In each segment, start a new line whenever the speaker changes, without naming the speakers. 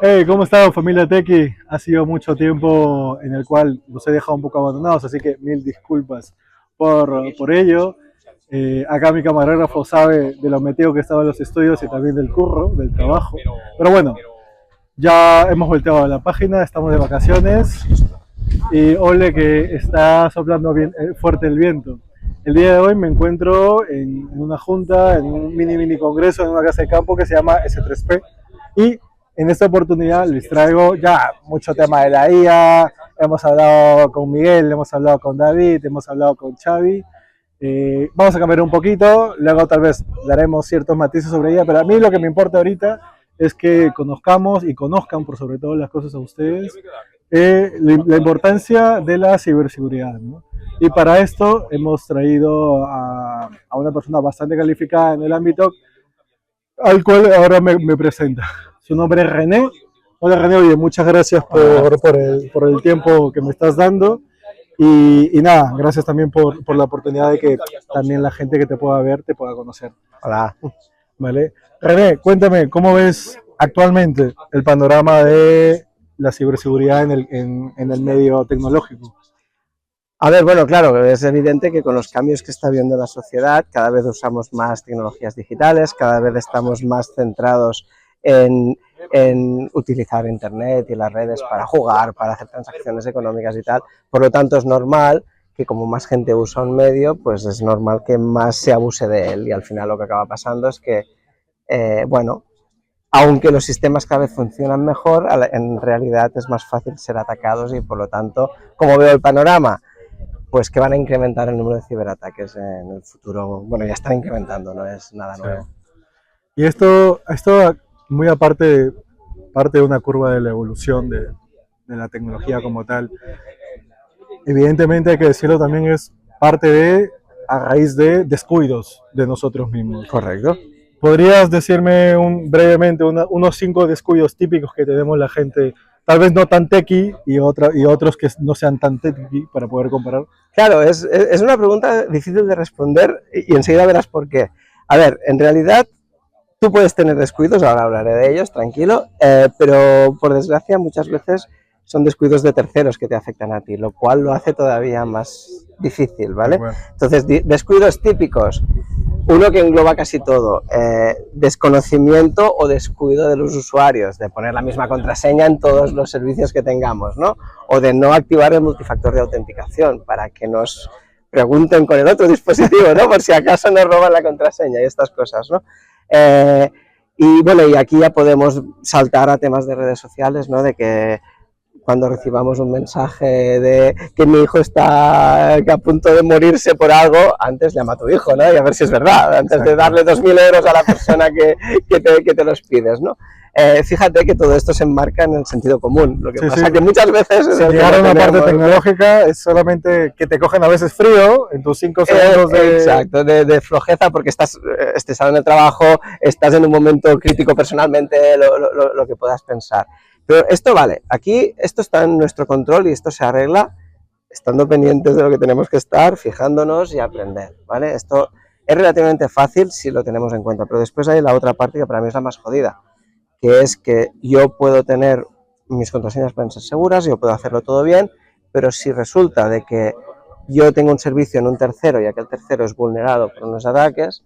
Hey, ¿cómo están, familia Tequi? Ha sido mucho tiempo en el cual los he dejado un poco abandonados, así que mil disculpas por ello. Acá mi camarógrafo sabe de lo metido que estaba en los estudios y también del curro, del trabajo. Pero bueno, ya hemos volteado a la página, estamos de vacaciones y ole que está soplando bien, fuerte el viento. El día de hoy me encuentro en una junta, en un mini congreso, en una casa de campo que se llama S3P y en esta oportunidad les traigo ya mucho tema de la IA. Hemos hablado con Miguel, hemos hablado con David, hemos hablado con Xavi. Vamos a cambiar un poquito, luego tal vez daremos ciertos matices sobre ella, pero a mí lo que me importa ahorita es que conozcamos y conozcan por sobre todo las cosas a ustedes, la importancia de la ciberseguridad, ¿no? Y para esto hemos traído a una persona bastante calificada en el ámbito, al cual ahora me presenta. Su nombre es René. Hola René, oye, muchas gracias por el tiempo que me estás dando. Y nada, gracias también por la oportunidad de que también la gente que te pueda ver te pueda conocer.
Hola.
¿Vale? René, cuéntame, ¿cómo ves actualmente el panorama de la ciberseguridad en el medio tecnológico?
A ver, bueno, claro, es evidente que con los cambios que está viendo la sociedad, cada vez usamos más tecnologías digitales, cada vez estamos más centrados en utilizar Internet y las redes para jugar, para hacer transacciones económicas y tal. Por lo tanto, es normal que como más gente usa un medio, pues es normal que más se abuse de él. Y al final lo que acaba pasando es que, bueno, aunque los sistemas cada vez funcionan mejor, en realidad es más fácil ser atacados y por lo tanto, como veo el panorama, pues que van a incrementar el número de ciberataques en el futuro. Bueno, ya están incrementando, no es nada nuevo.
Y esto muy aparte, parte de una curva de la evolución de la tecnología como tal. Evidentemente hay que decirlo también, es parte de, a raíz de descuidos de nosotros mismos.
Correcto.
¿Podrías decirme brevemente unos 5 descuidos típicos que tenemos la gente, tal vez no tan techie y otros que no sean tan techie, para poder comparar?
Claro, es una pregunta difícil de responder y enseguida verás por qué. A ver, en realidad tú puedes tener descuidos, ahora hablaré de ellos, tranquilo, pero por desgracia muchas veces son descuidos de terceros que te afectan a ti, lo cual lo hace todavía más difícil, ¿vale?
Bueno.
Entonces, descuidos típicos. Uno que engloba casi todo, desconocimiento o descuido de los usuarios, de poner la misma contraseña en todos los servicios que tengamos, ¿no? O de no activar el multifactor de autenticación para que nos pregunten con el otro dispositivo, ¿no? Por si acaso nos roban la contraseña y estas cosas, ¿no? Y bueno, y aquí ya podemos saltar a temas de redes sociales, ¿no? De que cuando recibamos un mensaje de que mi hijo está a punto de morirse por algo, antes llama a tu hijo, ¿no? Y a ver si es verdad, antes de darle 2.000 euros a la persona que te los pides, ¿no? Fíjate que todo esto se enmarca en el sentido común, lo que pasa que muchas veces...
Si llegar a una parte tecnológica es solamente que te cogen a veces frío en tus 5 segundos de...
Exacto, de flojeza porque estás estresado en el trabajo, estás en un momento crítico personalmente, lo que puedas pensar. Pero esto vale, aquí esto está en nuestro control y esto se arregla estando pendientes de lo que tenemos que estar, fijándonos y aprender, ¿vale? Esto es relativamente fácil si lo tenemos en cuenta, pero después hay la otra parte que para mí es la más jodida, que es que yo puedo tener, mis contraseñas pueden ser seguras, yo puedo hacerlo todo bien, pero si resulta de que yo tengo un servicio en un tercero y aquel tercero es vulnerado por unos ataques,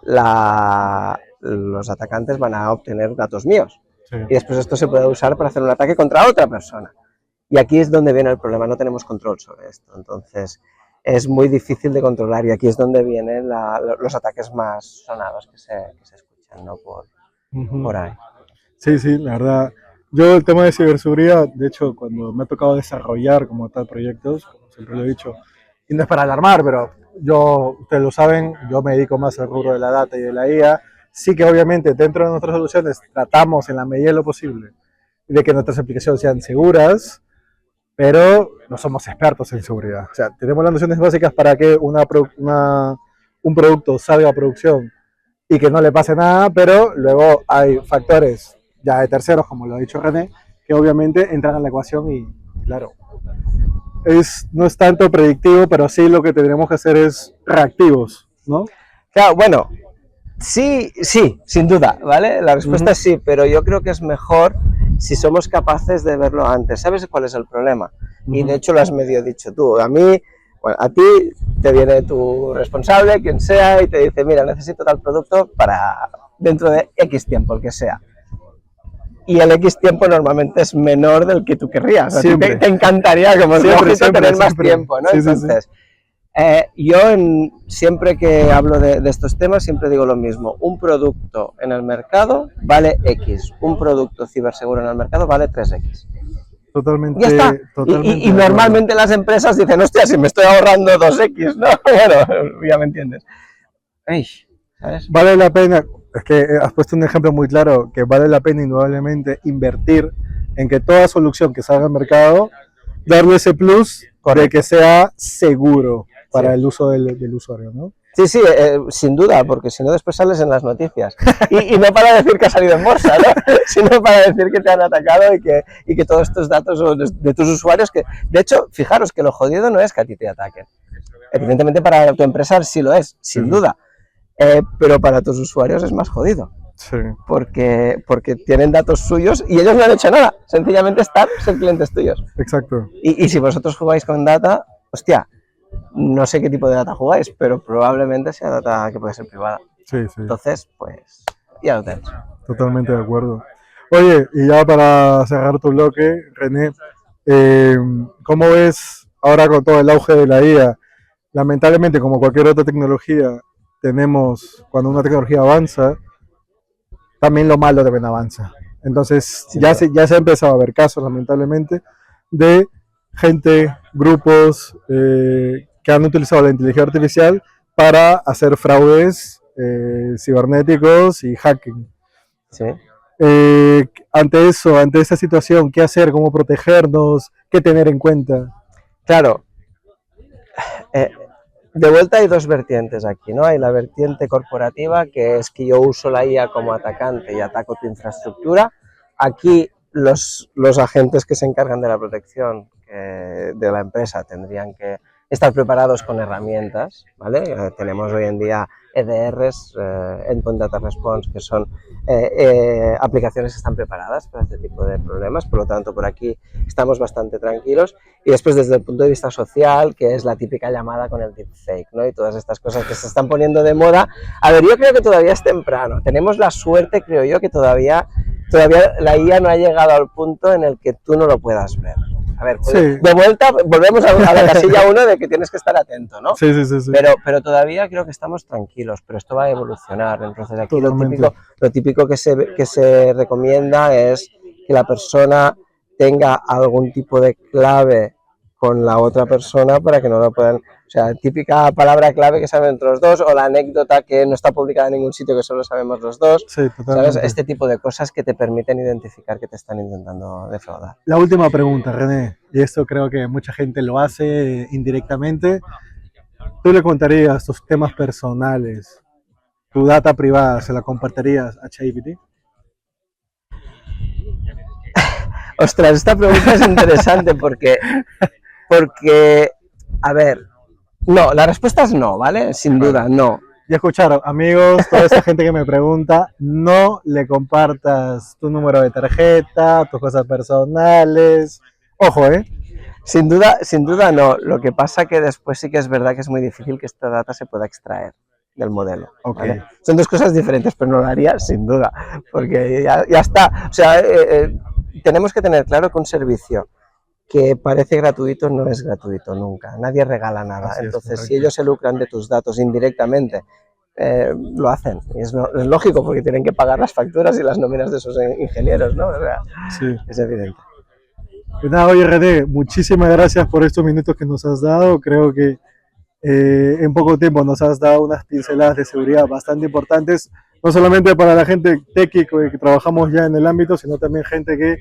los atacantes van a obtener datos míos. Sí. Y después esto se puede usar para hacer un ataque contra otra persona. Y aquí es donde viene el problema, no tenemos control sobre esto. Entonces es muy difícil de controlar y aquí es donde vienen los ataques más sonados que se escuchan, ¿no? Por ahí.
Sí, sí, la verdad. Yo el tema de ciberseguridad, de hecho, cuando me ha tocado desarrollar como tal proyectos, como siempre lo he dicho, y no es para alarmar, pero ustedes lo saben, yo me dedico más al rubro de la data y de la IA. Sí que obviamente dentro de nuestras soluciones tratamos en la medida de lo posible de que nuestras aplicaciones sean seguras, pero no somos expertos en seguridad. O sea, tenemos las nociones básicas para que un producto salga a producción y que no le pase nada, pero luego hay factores ya de terceros, como lo ha dicho René, que obviamente entran a la ecuación y, claro, no es tanto predictivo, pero sí lo que tendremos que hacer es reactivos, ¿no?
Claro, bueno, sí, sin duda, ¿vale? La respuesta es sí, pero yo creo que es mejor si somos capaces de verlo antes. ¿Sabes cuál es el problema? Y de hecho lo has medio dicho tú. A mí, bueno, a ti te viene tu responsable, quien sea, y te dice, mira, necesito tal producto para dentro de X tiempo, el que sea. Y el X tiempo normalmente es menor del que tú querrías. O sea, te encantaría, como es lógico, tener más tiempo, ¿no?
Sí,
Entonces,
sí.
yo siempre que hablo de estos temas siempre digo lo mismo. Un producto en el mercado vale X. Un producto ciberseguro en el mercado vale 3X.
Totalmente,
Ya está.
totalmente
Y normalmente las empresas dicen, hostia, si me estoy ahorrando 2X, ¿no? Bueno, ya me entiendes. Ay, ¿sabes?
Vale la pena, es que has puesto un ejemplo muy claro, que vale la pena indudablemente invertir en que toda solución que salga al mercado, darle ese plus de que sea seguro para el uso del usuario, ¿no?
Sí, sí, sin duda, porque si no después sales en las noticias. Y no para decir que has salido en bolsa, ¿no? Sino para decir que te han atacado y que todos estos datos de tus usuarios, que de hecho, fijaros que lo jodido no es que a ti te ataquen. Evidentemente para tu empresa sí lo es, sin duda. Pero para tus usuarios es más jodido.
Sí.
Porque tienen datos suyos y ellos no han hecho nada. Sencillamente están, ser clientes tuyos.
Exacto.
Y si vosotros jugáis con data, hostia, no sé qué tipo de data jugáis, pero probablemente sea data que puede ser privada.
Sí, sí.
Entonces, pues, ya lo tenéis.
Totalmente de acuerdo. Oye, y ya para cerrar tu bloque, René, ¿cómo ves ahora con todo el auge de la IA? Lamentablemente, como cualquier otra tecnología, tenemos, cuando una tecnología avanza, también lo malo también avanza. Entonces,
Sí,
ya se ha empezado a ver casos, lamentablemente, de gente, grupos que han utilizado la inteligencia artificial para hacer fraudes cibernéticos y hacking.
Sí.
Ante eso, ante esa situación, ¿qué hacer? ¿Cómo protegernos? ¿Qué tener en cuenta?
Claro, de vuelta hay dos vertientes aquí, ¿no? Hay la vertiente corporativa, que es que yo uso la IA como atacante y ataco tu infraestructura. Aquí los agentes que se encargan de la protección de la empresa tendrían que estar preparados con herramientas, ¿vale? Tenemos hoy en día EDRs, Endpoint Data Response, que son aplicaciones que están preparadas para este tipo de problemas, por lo tanto por aquí estamos bastante tranquilos. Y después desde el punto de vista social, que es la típica llamada con el deepfake, ¿no? Y todas estas cosas que se están poniendo de moda. A ver, yo creo que todavía es temprano, tenemos la suerte, creo yo, que todavía la IA no ha llegado al punto en el que tú no lo puedas ver. A ver,
Sí.
de vuelta, volvemos a la casilla 1 de que tienes que estar atento, ¿no?
Sí, sí, sí, sí.
Pero todavía creo que estamos tranquilos, pero esto va a evolucionar. Entonces aquí
Totalmente.
lo típico que se recomienda es que la persona tenga algún tipo de clave con la otra persona para que no lo puedan... O sea, típica palabra clave que saben entre los dos, o la anécdota que no está publicada en ningún sitio que solo sabemos los dos.
Sí, totalmente.
¿Sabes? Este tipo de cosas que te permiten identificar que te están intentando defraudar.
La última pregunta, René, y esto creo que mucha gente lo hace indirectamente. ¿Tú le contarías tus temas personales, tu data privada, se la compartirías a ChatGPT?
Ostras, esta pregunta es interesante porque, a ver, no, la respuesta es no, ¿vale? Sin duda, no.
Ya escucharon, amigos, toda esa gente que me pregunta, no le compartas tu número de tarjeta, tus cosas personales. Ojo, ¿eh?
Sin duda no. Lo que pasa que después sí que es verdad que es muy difícil que esta data se pueda extraer del modelo.
Okay.
¿Vale? Son dos cosas diferentes, pero no lo haría sin duda, porque ya está. O sea, tenemos que tener claro que un servicio que parece gratuito no es gratuito nunca. Nadie regala nada.
Así
entonces, si ellos se lucran de tus datos indirectamente, lo hacen. Y es lógico porque tienen que pagar las facturas y las nóminas de esos ingenieros, ¿no? O sea,
sí.
Es evidente.
Pues nada, oye René, muchísimas gracias por estos minutos que nos has dado. Creo que en poco tiempo nos has dado unas pinceladas de seguridad bastante importantes, no solamente para la gente técnico que trabajamos ya en el ámbito, sino también gente que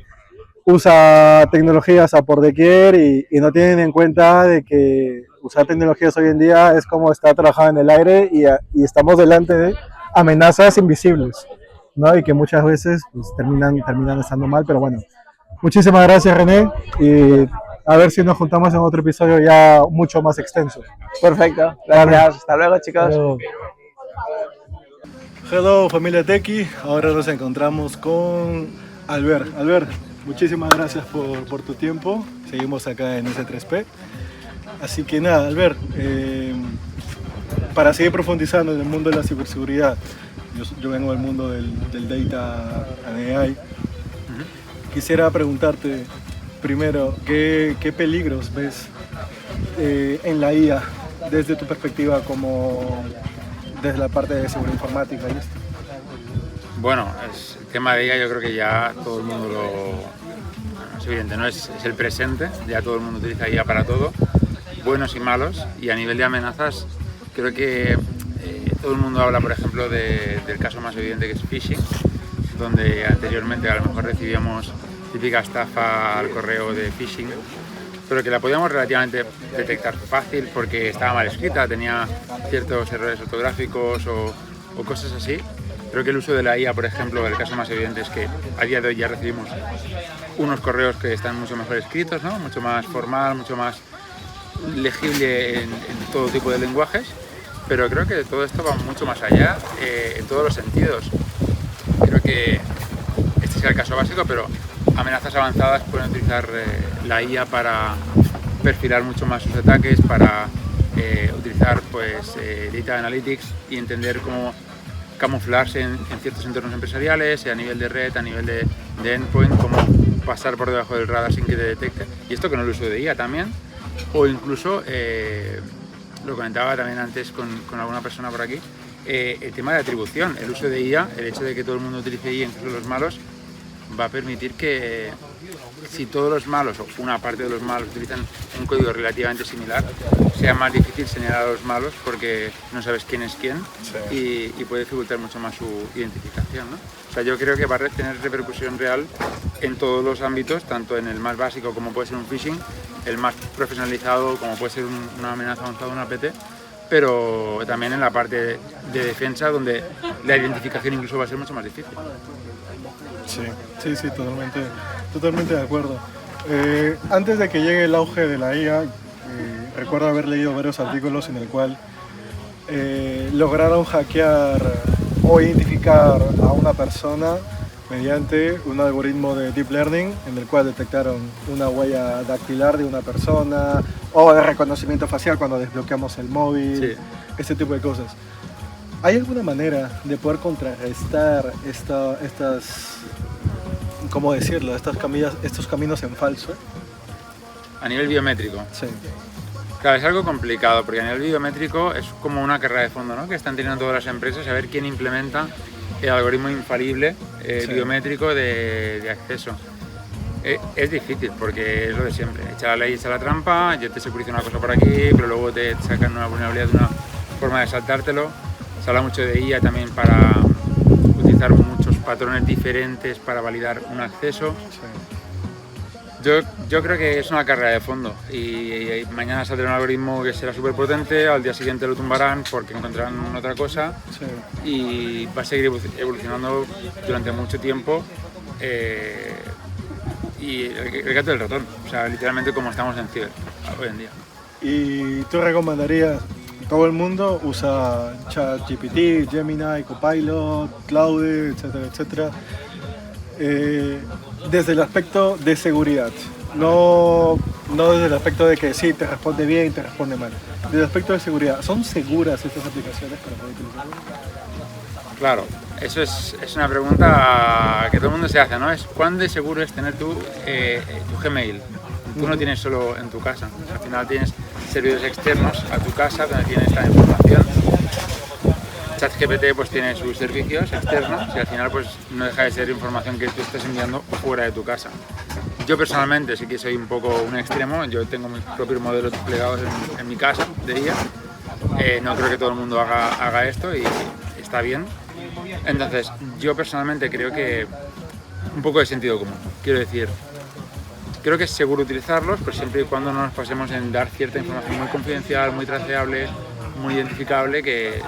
usa tecnologías a por doquier y no tienen en cuenta de que usar tecnologías hoy en día es como estar trabajando en el aire y estamos delante de amenazas invisibles, ¿no? Y que muchas veces pues, terminan estando mal, pero bueno. Muchísimas gracias, René, y a ver si nos juntamos en otro episodio ya mucho más extenso.
Perfecto, gracias. Hasta luego, chicos.
Hello, familia Tequi. Ahora nos encontramos con Albert, muchísimas gracias por tu tiempo. Seguimos acá en S3P. Así que nada, Albert, para seguir profundizando en el mundo de la ciberseguridad, yo vengo del mundo del Data and AI. Quisiera preguntarte primero, ¿qué peligros ves en la IA desde tu perspectiva como desde la parte de seguridad informática y esto?
Bueno, el tema de IA yo creo que ya todo el mundo es evidente, ¿no? Es el presente, ya todo el mundo utiliza IA para todo, buenos y malos, y a nivel de amenazas creo que todo el mundo habla, por ejemplo, del caso más evidente que es phishing, donde anteriormente a lo mejor recibíamos típica estafa al correo de phishing, pero que la podíamos relativamente detectar fácil porque estaba mal escrita, tenía ciertos errores ortográficos o cosas así. Creo que el uso de la IA, por ejemplo, el caso más evidente es que a día de hoy ya recibimos unos correos que están mucho mejor escritos, ¿no? Mucho más formal, mucho más legible en todo tipo de lenguajes, pero creo que todo esto va mucho más allá en todos los sentidos. Creo que este es el caso básico, pero amenazas avanzadas pueden utilizar la IA para perfilar mucho más sus ataques, para utilizar pues, Data Analytics y entender cómo camuflarse en ciertos entornos empresariales, a nivel de red, a nivel de endpoint, cómo pasar por debajo del radar sin que te detecte. Y esto con el uso de IA también, o incluso, lo comentaba también antes con alguna persona por aquí, el tema de atribución, el uso de IA, el hecho de que todo el mundo utilice IA, incluso los malos, va a permitir que si todos los malos o una parte de los malos utilizan un código relativamente similar, sea más difícil señalar a los malos porque no sabes quién es quién, sí. y puede dificultar mucho más su identificación, ¿no? O sea, yo creo que va a tener repercusión real en todos los ámbitos, tanto en el más básico como puede ser un phishing, el más profesionalizado como puede ser una amenaza avanzada, una APT, pero también en la parte de defensa donde la identificación incluso va a ser mucho más difícil.
Sí, totalmente de acuerdo. Antes de que llegue el auge de la IA, recuerdo haber leído varios artículos en el cual lograron hackear o identificar a una persona mediante un algoritmo de deep learning en el cual detectaron una huella dactilar de una persona o de reconocimiento facial cuando desbloqueamos el móvil, sí. Este tipo de cosas. ¿Hay alguna manera de poder contrarrestar estas, ¿cómo decirlo? Estos caminos en falso?
A nivel biométrico.
Sí.
Claro, es algo complicado porque a nivel biométrico es como una carrera de fondo, ¿no? Que están teniendo todas las empresas a ver quién implementa el algoritmo infalible sí. Biométrico de acceso. Es difícil porque es lo de siempre. Echa la ley, echa la trampa, yo te securizo una cosa por aquí, pero luego te sacan una vulnerabilidad de una forma de saltártelo. Se habla mucho de IA también para utilizar muchos patrones diferentes para validar un acceso. Sí. Yo creo que es una carrera de fondo y mañana saldrá un algoritmo que será súper potente, al día siguiente lo tumbarán porque encontrarán otra cosa sí. Y va a seguir evolucionando durante mucho tiempo y el gato del ratón, o sea, literalmente como estamos en ciber hoy en día.
¿Y tú recomendarías? Todo el mundo usa ChatGPT, Gemini, Copilot, Claude, etcétera, etcétera. Desde el aspecto de seguridad, no desde el aspecto de que sí, te responde bien, te responde mal. Desde el aspecto de seguridad, ¿son seguras estas aplicaciones para poder utilizarlas?
Claro, eso es una pregunta que todo el mundo se hace, ¿no? Es ¿cuán de seguro es tener tu Gmail? Tú no tienes solo en tu casa, al final tienes servidores externos a tu casa donde tienes esta información. ChatGPT pues tiene sus servicios externos y al final pues no deja de ser información que tú estás enviando fuera de tu casa. Yo personalmente sí que soy un poco un extremo, yo tengo mis propios modelos desplegados en mi casa de IA. No creo que todo el mundo haga esto y está bien. Entonces yo personalmente creo que un poco de sentido común, quiero decir. Creo que es seguro utilizarlos, pero siempre y cuando no nos pasemos en dar cierta información muy confidencial, muy traceable, muy identificable, que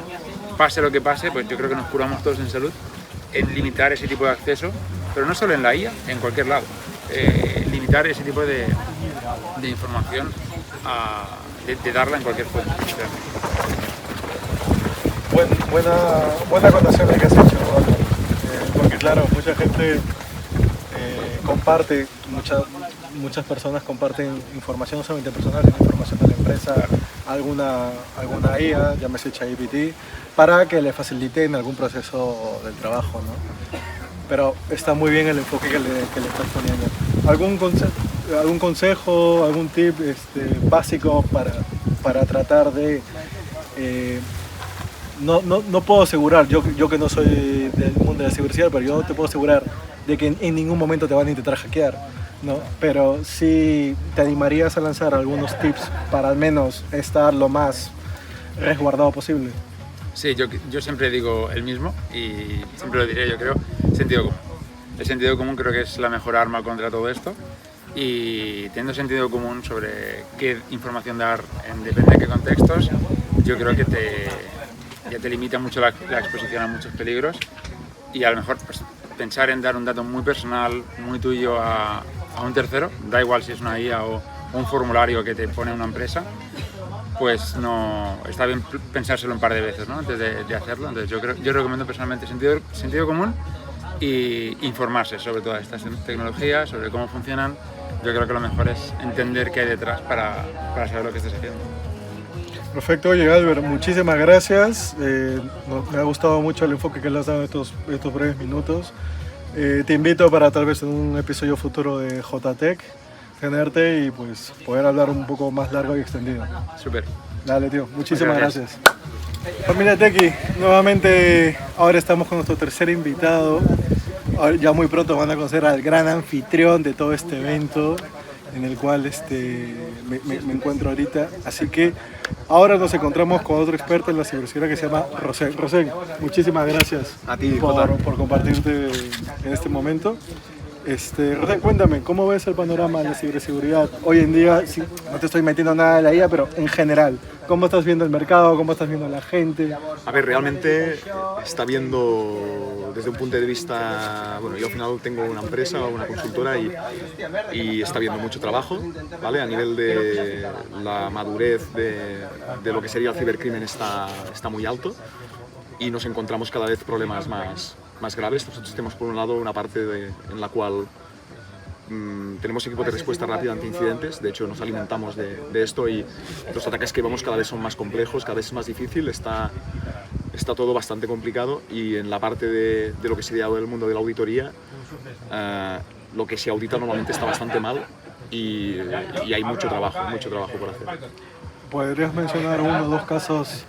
pase lo que pase, pues yo creo que nos curamos todos en salud en limitar ese tipo de acceso, pero no solo en la IA, en cualquier lado. Limitar ese tipo de información, de darla en cualquier fuente. Realmente.
Buena acotación que has hecho, porque claro, mucha gente comparte, muchas personas comparten información no solamente personal, sino información de la empresa, alguna IA, llámese ChatGPT, para que le faciliten algún proceso del trabajo, ¿no? Pero está muy bien el enfoque que le estás poniendo. ¿Algún consejo, algún tip básico para tratar de... no puedo asegurar, yo que no soy del mundo de la ciberseguridad, pero yo te puedo asegurar de que en ningún momento te van a intentar hackear, ¿no? Pero sí te animarías a lanzar algunos tips para al menos estar lo más resguardado posible.
Sí, yo siempre digo el mismo y siempre lo diré, yo creo, sentido común. El sentido común creo que es la mejor arma contra todo esto y teniendo sentido común sobre qué información dar en depende de qué contextos, yo creo que ya te limita mucho la exposición a muchos peligros y a lo mejor pues, pensar en dar un dato muy personal, muy tuyo a un tercero, da igual si es una IA o un formulario que te pone una empresa, pues no está bien pensárselo un par de veces, ¿no? Antes de hacerlo. Entonces yo recomiendo personalmente sentido común y informarse sobre todas estas tecnologías, sobre cómo funcionan. Yo creo que lo mejor es entender qué hay detrás para saber lo que estés haciendo.
Perfecto, oye Albert, muchísimas gracias. Me ha gustado mucho el enfoque que le has dado en estos breves minutos. Te invito para tal vez en un episodio futuro de JTech tenerte y pues poder hablar un poco más largo y extendido.
Súper.
Dale, tío, muchísimas gracias. Familia Techie, nuevamente ahora estamos con nuestro tercer invitado. Ya muy pronto van a conocer al gran anfitrión de todo este evento en el cual me encuentro ahorita. Así que ahora nos encontramos con otro experto en la ciberseguridad que se llama Rosén. Rosén, muchísimas gracias
a ti,
por compartirte en este momento. Rosén, cuéntame, ¿cómo ves el panorama de la ciberseguridad hoy en día? Sí, no te estoy metiendo nada de la IA, pero en general, ¿cómo estás viendo el mercado? ¿Cómo estás viendo a la gente?
A ver, realmente está viendo desde un punto de vista, bueno, yo al final tengo una empresa, una consultora y está viendo mucho trabajo, ¿vale? A nivel de la madurez de lo que sería el cibercrimen está muy alto y nos encontramos cada vez problemas más graves. Nosotros tenemos por un lado una parte en la cual tenemos equipos de respuesta rápida ante incidentes, de hecho nos alimentamos de esto y los ataques que vemos cada vez son más complejos, cada vez es más difícil, está todo bastante complicado y en la parte de lo que sería el mundo de la auditoría, lo que se audita normalmente está bastante mal y hay mucho trabajo por hacer.
¿Podrías mencionar uno o dos casos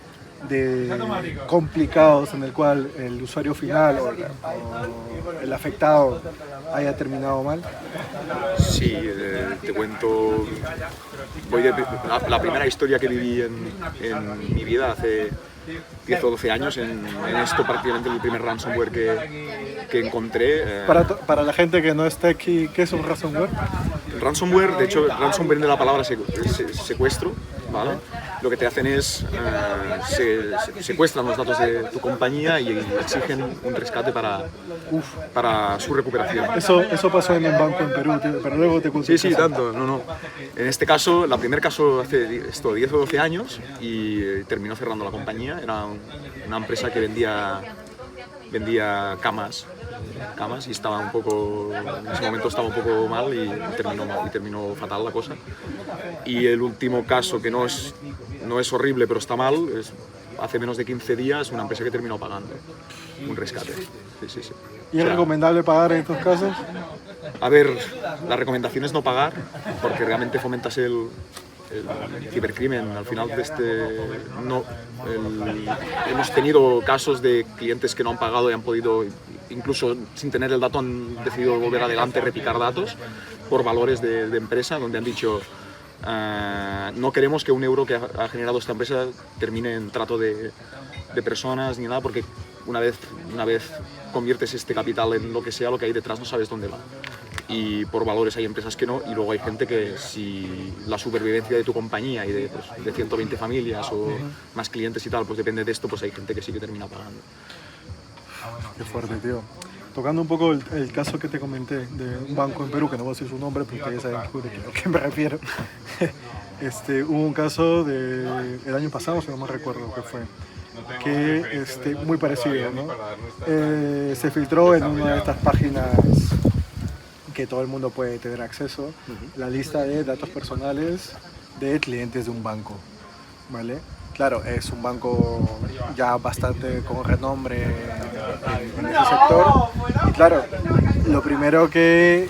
complicados en el cual el usuario final o el afectado haya terminado mal?
Sí, te cuento. La primera historia que viví en mi vida hace 10 o 12 años, en esto prácticamente el primer ransomware que encontré.
Para la gente que no está aquí, ¿qué es un ransomware?
El ransomware, de hecho, el ransomware de la palabra secuestro, ¿vale? Lo que te hacen es secuestran los datos de tu compañía y exigen un rescate para su recuperación.
Eso pasó en un banco en Perú, pero luego te cuento.
Sí, tanto, no. En este caso, el primer caso hace 10 o 12 años y terminó cerrando la compañía. Era una empresa que vendía camas y estaba en ese momento estaba un poco mal y terminó fatal la cosa. Y el último caso, que no es horrible pero está mal, hace menos de 15 días una empresa que terminó pagando un rescate. Sí.
¿Y es recomendable pagar en estos casos?
A ver, la recomendación es no pagar porque realmente fomentas el cibercrimen. Al final hemos tenido casos de clientes que no han pagado y han podido, incluso sin tener el dato, han decidido volver adelante, repicar datos por valores de empresa, donde han dicho no queremos que un euro que ha generado esta empresa termine en trato de personas ni nada, porque una vez conviertes este capital en lo que sea, lo que hay detrás no sabes dónde va. Y por valores hay empresas que no, y luego hay gente que si la supervivencia de tu compañía y de 120 familias o más clientes y tal, pues depende de esto, pues hay gente que sí que termina pagando.
Qué fuerte, tío. Tocando un poco el caso que te comenté de un banco en Perú, que no voy a decir su nombre porque ya saben a qué me refiero. Hubo un caso el año pasado, si no me recuerdo qué fue, que muy parecido, ¿no? Se filtró en una de estas páginas que todo el mundo puede tener acceso, la lista de datos personales de clientes de un banco, ¿vale? Claro, es un banco ya bastante con renombre en ese sector. Y claro, lo primero que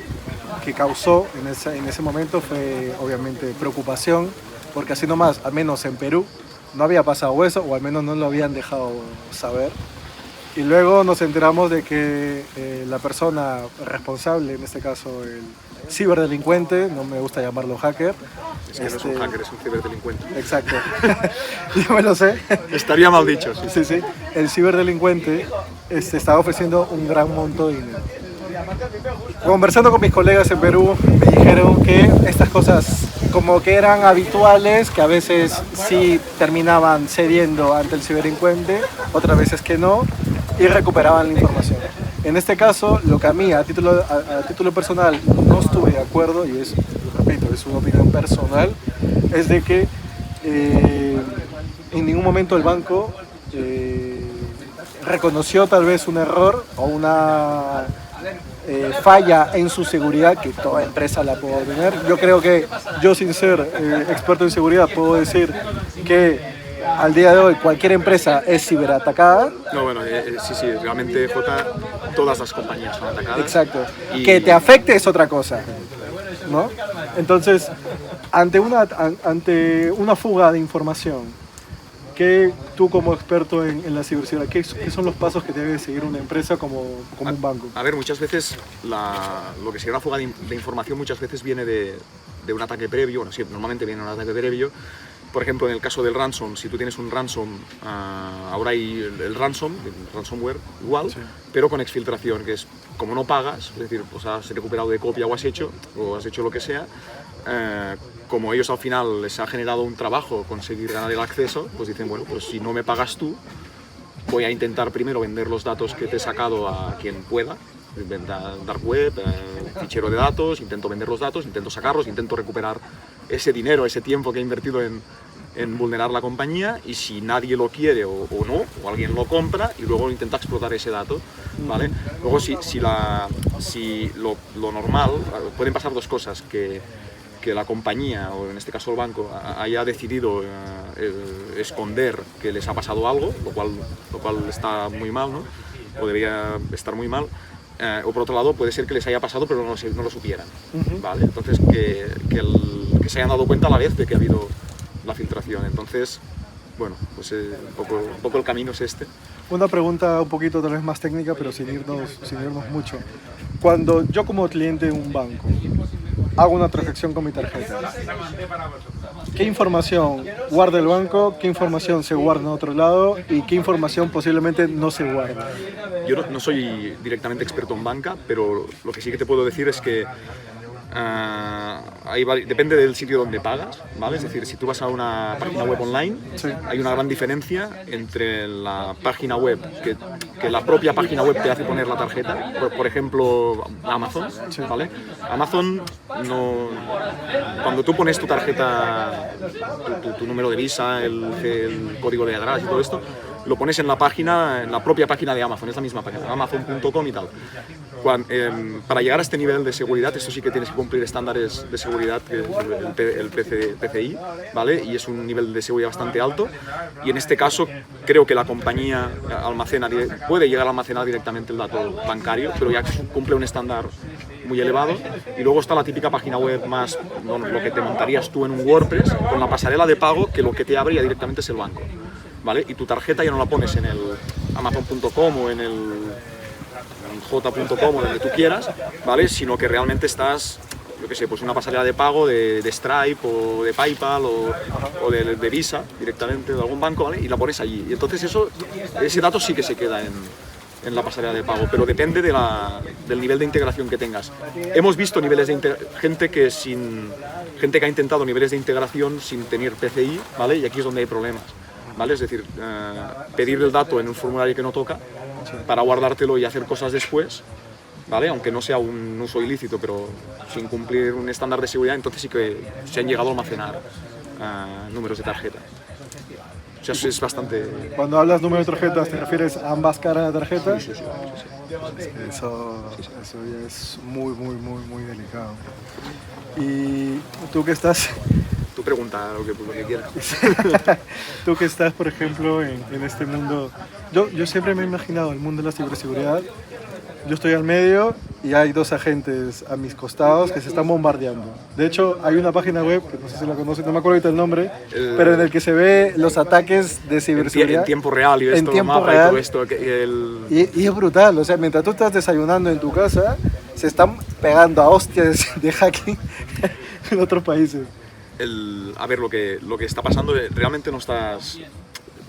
causó en ese momento fue obviamente preocupación, porque así nomás, al menos en Perú, no había pasado eso, o al menos no lo habían dejado saber. Y luego nos enteramos de que la persona responsable, en este caso el ciberdelincuente, no me gusta llamarlo hacker.
Es que no es un hacker, es un ciberdelincuente.
Exacto, yo me lo sé.
Estaría mal dicho, sí.
Sí, sí. El ciberdelincuente estaba ofreciendo un gran monto de dinero. Conversando con mis colegas en Perú, me dijeron que estas cosas como que eran habituales, que a veces sí terminaban cediendo ante el ciberdelincuente, otras veces que no, y recuperaban la información. En este caso, lo que a mí, a título personal, no estuve de acuerdo, y es, repito, es una opinión personal, es de que en ningún momento el banco reconoció tal vez un error o una falla en su seguridad, que toda empresa la puede tener. Yo creo que yo, sin ser experto en seguridad, puedo decir que al día de hoy cualquier empresa es ciberatacada.
No, bueno, sí, realmente, Jota, todas las compañías son atacadas.
Exacto.
Y...
que te afecte es otra cosa, ¿no? Entonces, ante una fuga de información, ¿qué tú como experto en la ciberseguridad, qué son los pasos que debe seguir una empresa como un banco?
A ver, muchas veces lo que sería una fuga de información muchas veces viene de un ataque previo. Bueno, sí, normalmente viene de un ataque previo. Por ejemplo, en el caso del ransom, si tú tienes un ransom, ahora hay el ransomware igual, sí, pero con exfiltración, que es como no pagas, es decir, pues has recuperado de copia o has hecho lo que sea, como ellos al final les ha generado un trabajo conseguir ganar el acceso, pues dicen, bueno, pues si no me pagas tú, voy a intentar primero vender los datos que te he sacado a quien pueda, dark web, fichero de datos, intento vender los datos, intento sacarlos, intento recuperar ese dinero, ese tiempo que he invertido en vulnerar la compañía, y si nadie lo quiere o no, o alguien lo compra, y luego intenta explotar ese dato, ¿vale? Luego si lo normal, pueden pasar dos cosas, que la compañía, o en este caso el banco, haya decidido esconder que les ha pasado algo, lo cual está muy mal, ¿no? O debería estar muy mal. O por otro lado, puede ser que les haya pasado pero no lo supieran, ¿vale? Entonces, que se hayan dado cuenta a la vez de que ha habido la filtración. Entonces, bueno, pues un poco el camino es este.
Una pregunta un poquito tal vez más técnica, pero sin irnos mucho. Cuando yo como cliente de un banco hago una transacción con mi tarjeta, ¿qué información guarda el banco? ¿Qué información se guarda en otro lado? ¿Y qué información posiblemente no se guarda?
Yo no soy directamente experto en banca, pero lo que sí que te puedo decir es que depende del sitio donde pagas, ¿vale? Es decir, si tú vas a una página web online, sí, hay una gran diferencia entre la página web, que la propia página web te hace poner la tarjeta, por ejemplo Amazon, sí, ¿vale? Amazon cuando tú pones tu tarjeta, tu número de Visa, el código de atrás y todo esto, lo pones en la propia página de Amazon, es la misma página, amazon.com y tal. Para llegar a este nivel de seguridad, esto sí que tienes que cumplir estándares de seguridad, que es el PCI, ¿vale? Y es un nivel de seguridad bastante alto, y en este caso creo que la compañía puede llegar a almacenar directamente el dato bancario, pero ya cumple un estándar muy elevado. Y luego está la típica página web más, lo que te montarías tú en un WordPress, con la pasarela de pago, que lo que te abre ya directamente es el banco, ¿vale? Y tu tarjeta ya no la pones en el amazon.com o en el j.com o donde tú quieras, ¿vale? Sino que realmente estás, yo qué sé, pues una pasarela de pago de Stripe o de PayPal o de Visa directamente, de algún banco, ¿vale? Y la pones allí. Y entonces ese dato sí que se queda en la pasarela de pago, pero depende del nivel de integración que tengas. Hemos visto niveles de gente que ha intentado niveles de integración sin tener PCI, ¿vale? Y aquí es donde hay problemas, ¿vale? Es decir, pedir el dato en un formulario que no toca para guardártelo y hacer cosas después, ¿vale? Aunque no sea un uso ilícito, pero sin cumplir un estándar de seguridad, entonces sí que se han llegado a almacenar números de tarjeta. O sea, eso es bastante...
Cuando hablas número de tarjetas, ¿te refieres a ambas caras de la tarjeta?
Sí.
Eso ya es muy, muy, muy, muy delicado. Y tú que estás,
Tú pregunta lo que quieras.
tú que estás, por ejemplo, en este mundo, yo siempre me he imaginado el mundo de la ciberseguridad. Yo estoy al medio y hay dos agentes a mis costados que se están bombardeando. De hecho, hay una página web, que no sé si la conoces, no me acuerdo ahorita el nombre, pero en el que se ve los ataques de ciberseguridad.
En tiempo real y esto,
en tiempo
mapa
real.
y todo esto.
Y es brutal, o sea, mientras tú estás desayunando en tu casa, se están pegando a hostias de hacking en otros países.
A ver, lo que está pasando, realmente no estás...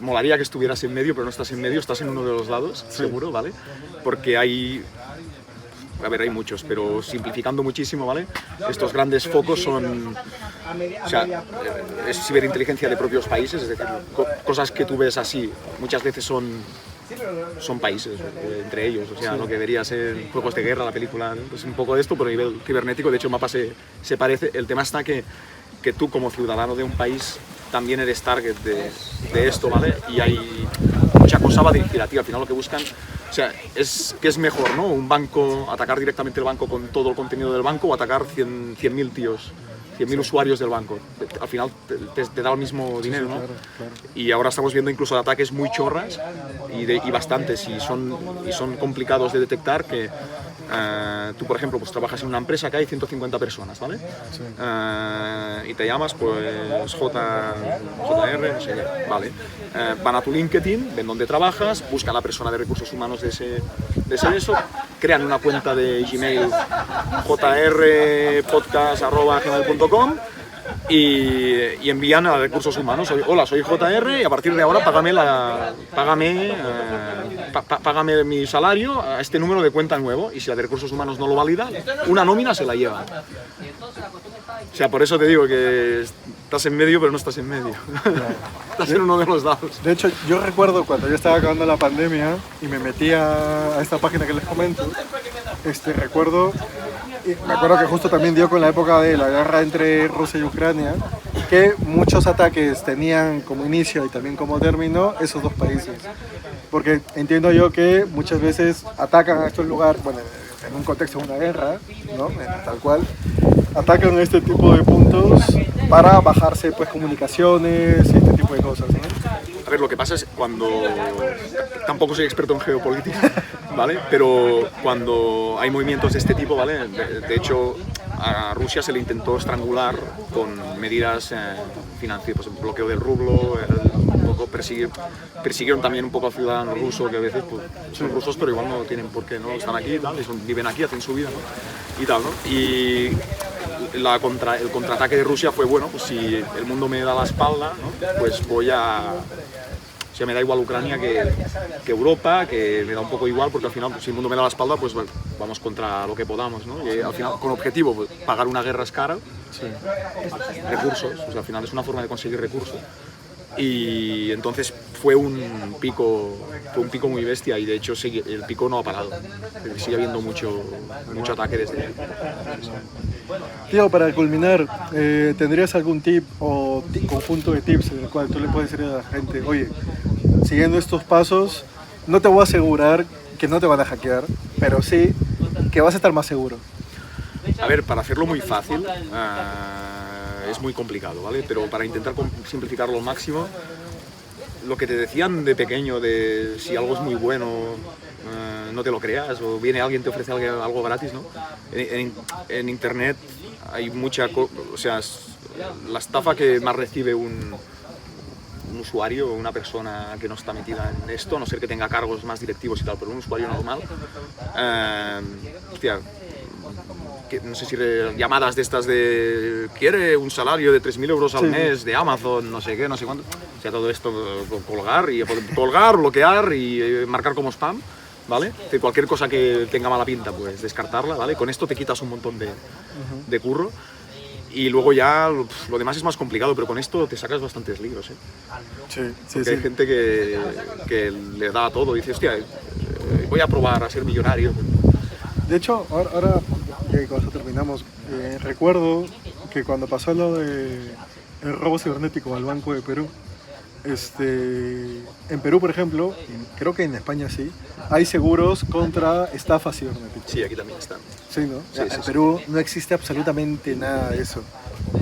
Molaría que estuvieras en medio, pero no estás en medio, estás en uno de los lados,
Sí.
seguro, ¿vale? Porque hay... A ver, hay muchos, pero simplificando muchísimo, ¿vale? Estos grandes focos son... O sea, es ciberinteligencia de propios países, es decir, cosas que tú ves así, muchas veces son países, entre ellos, o sea, lo que vería ser Juegos de Guerra, la película, pues un poco de esto, pero a nivel cibernético, de hecho el mapa se parece, el tema está que tú como ciudadano de un país también eres target de esto, ¿vale? Y hay mucha cosa va dirigida a ti, al final lo que buscan, o sea, ¿qué es mejor, no? Un banco, atacar directamente el banco con todo el contenido del banco o atacar 100.000 tíos, 100.000 usuarios del banco. Al final te da el mismo dinero, ¿no?
Claro, claro.
Y ahora estamos viendo incluso ataques muy chorras y bastantes, y son complicados de detectar, que tú, por ejemplo, pues trabajas en una empresa que hay 150 personas, ¿vale?
Sí.
Y te llamas, pues, JR, no sé qué, vale. Van a tu LinkedIn, ven dónde trabajas, buscan a la persona de recursos humanos de ese eso, crean una cuenta de Gmail, jrpodcast@gmail.com, y envían a recursos humanos: hola, soy JR y a partir de ahora págame mi salario a este número de cuenta nuevo, y si la de recursos humanos no lo valida, una nómina se la lleva. O sea, por eso te digo que estás en medio, pero no estás en medio. Estás en uno de los lados.
De hecho, yo recuerdo cuando yo estaba acabando la pandemia y me metí a esta página que les comento, me acuerdo que justo también dio con la época de la guerra entre Rusia y Ucrania, que muchos ataques tenían como inicio y también como término esos dos países. Porque entiendo yo que muchas veces atacan a estos lugares, bueno, en un contexto de una guerra, ¿no? Tal cual, atacan a este tipo de puntos para bajarse pues comunicaciones y este tipo de cosas, ¿no?
A ver, lo que pasa es cuando... Tampoco soy experto en geopolítica, ¿vale? Pero cuando hay movimientos de este tipo, ¿vale? De hecho, a Rusia se le intentó estrangular con medidas financieras, pues el bloqueo del rublo, un poco persiguieron también un poco al ciudadano ruso, que a veces pues, son rusos, pero igual no tienen por qué, ¿no? Están aquí y tal, viven aquí, hacen su vida, ¿no? Y tal, ¿no? Y el contraataque de Rusia fue, bueno, pues si el mundo me da la espalda, ¿no? Pues voy a... O sea, me da igual Ucrania que Europa, que me da un poco igual, porque al final, pues, si el mundo me da la espalda, pues bueno, vamos contra lo que podamos, ¿no? Y al final, con objetivo, pues, pagar una guerra es cara,
Sí.
recursos, o sea, al final es una forma de conseguir recursos. Y entonces fue un pico muy bestia, y de hecho el pico no ha parado, sigue habiendo mucho ataque desde ahí.
Tío, para culminar, ¿tendrías algún tip o conjunto de tips en el cual tú le puedes decir a la gente, oye, siguiendo estos pasos, no te voy a asegurar que no te van a hackear, pero sí que vas a estar más seguro?
A ver, para hacerlo muy fácil, es muy complicado, ¿vale? Pero para intentar simplificarlo al máximo, lo que te decían de pequeño, de si algo es muy bueno, no te lo creas, o viene alguien te ofrece algo gratis, ¿no? En internet hay o sea, la estafa que más recibe un usuario, una persona que no está metida en esto, a no ser que tenga cargos más directivos y tal, pero un usuario normal, hostia, no sé si llamadas de estas de quiere un salario de 3.000 euros al mes de Amazon, no sé qué, no sé cuánto, o sea, todo esto colgar, bloquear y marcar como spam, ¿vale? De cualquier cosa que tenga mala pinta, pues descartarla, ¿vale? Con esto te quitas un montón de curro, y luego ya lo demás es más complicado, pero con esto te sacas bastantes libros, ¿eh?
Sí, sí,
Porque
sí.
hay gente que le da a todo y dice, hostia, voy a probar a ser millonario.
De hecho, ahora que con eso terminamos, recuerdo que cuando pasó lo de el robo cibernético al Banco de Perú, en Perú, por ejemplo, creo que en España sí, hay seguros contra estafas cibernéticas.
Sí, aquí también están.
Sí, ¿no?
Sí,
en
sí,
Perú no existe absolutamente nada de eso.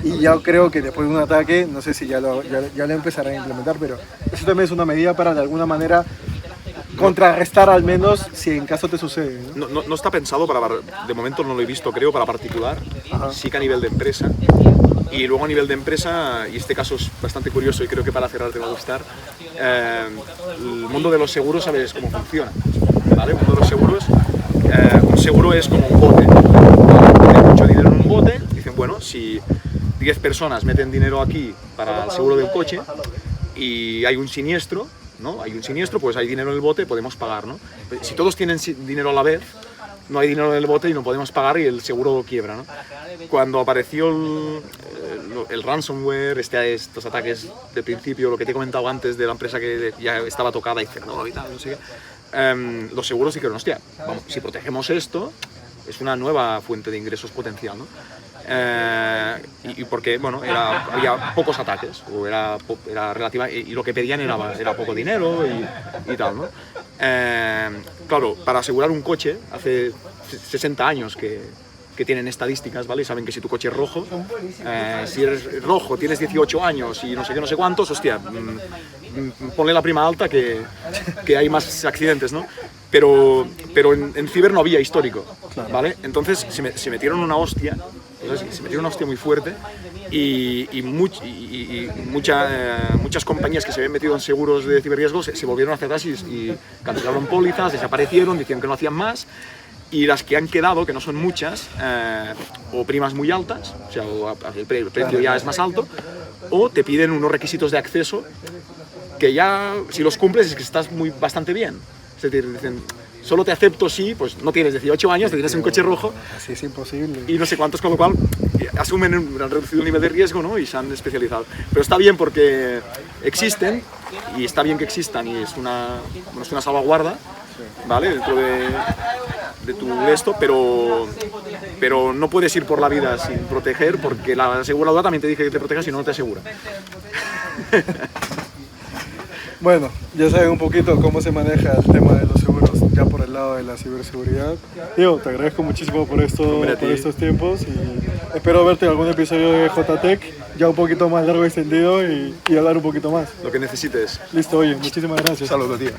Y yo creo que después de un ataque, no sé si ya lo empezarán a implementar, pero eso también es una medida para de alguna manera contrarrestar al menos si en caso te sucede, ¿no?
No está pensado para, de momento no lo he visto, creo, para particular,
Ajá.
sí que a nivel de empresa. Y luego a nivel de empresa, y este caso es bastante curioso y creo que para cerrar te va a gustar, el mundo de los seguros sabes cómo funciona, ¿vale? El mundo de los seguros, un seguro es como un bote, meten mucho dinero en un bote, dicen, bueno, si 10 personas meten dinero aquí para el seguro del coche y hay un siniestro, ¿no? Hay un siniestro, pues hay dinero en el bote, podemos pagar, ¿no? Si todos tienen dinero a la vez, no hay dinero en el bote y no podemos pagar y el seguro quiebra, ¿no? Cuando apareció el ransomware, estos ataques de principio, lo que te he comentado antes de la empresa que ya estaba tocada y cerró y tal, no sé qué, los seguros dijeron, hostia, vamos, si protegemos esto, es una nueva fuente de ingresos potencial, ¿no? Y porque, bueno, había pocos ataques, o era relativa, y lo que pedían era poco dinero y tal, ¿no? Claro, para asegurar un coche, hace 60 años que tienen estadísticas, ¿vale? Y saben que si tu coche es rojo, si eres rojo, tienes 18 años y no sé qué, no sé cuántos, hostia, ponle la prima alta que hay más accidentes, ¿no? Pero en ciber no había histórico, ¿vale? Entonces se metieron una hostia, se metieron una hostia muy fuerte y muchas compañías que se habían metido en seguros de ciberriesgos se volvieron hacia atrás y cancelaron pólizas, desaparecieron, decían que no hacían más. Y las que han quedado, que no son muchas, o primas muy altas, o sea, el precio ya es más alto, o te piden unos requisitos de acceso que ya, si los cumples, es que estás bastante bien. Es decir, dicen, solo te acepto si pues, no tienes 18 años, te tienes un coche rojo.
Así es imposible.
Y no sé cuántos, con lo cual asumen un reducido nivel de riesgo, ¿no? Y se han especializado. Pero está bien porque existen, y está bien que existan, y es una salvaguarda, ¿vale? Dentro de tu esto, pero no puedes ir por la vida sin proteger, porque la aseguradora también te dice que te protejas y no te asegura.
Bueno, ya saben un poquito cómo se maneja el tema de los seguros ya por el lado de la ciberseguridad. Diego, te agradezco muchísimo por estos tiempos y espero verte en algún episodio de JTech ya un poquito más largo y extendido y hablar un poquito más.
Lo que necesites.
Listo, oye, muchísimas gracias.
Saludos, tío.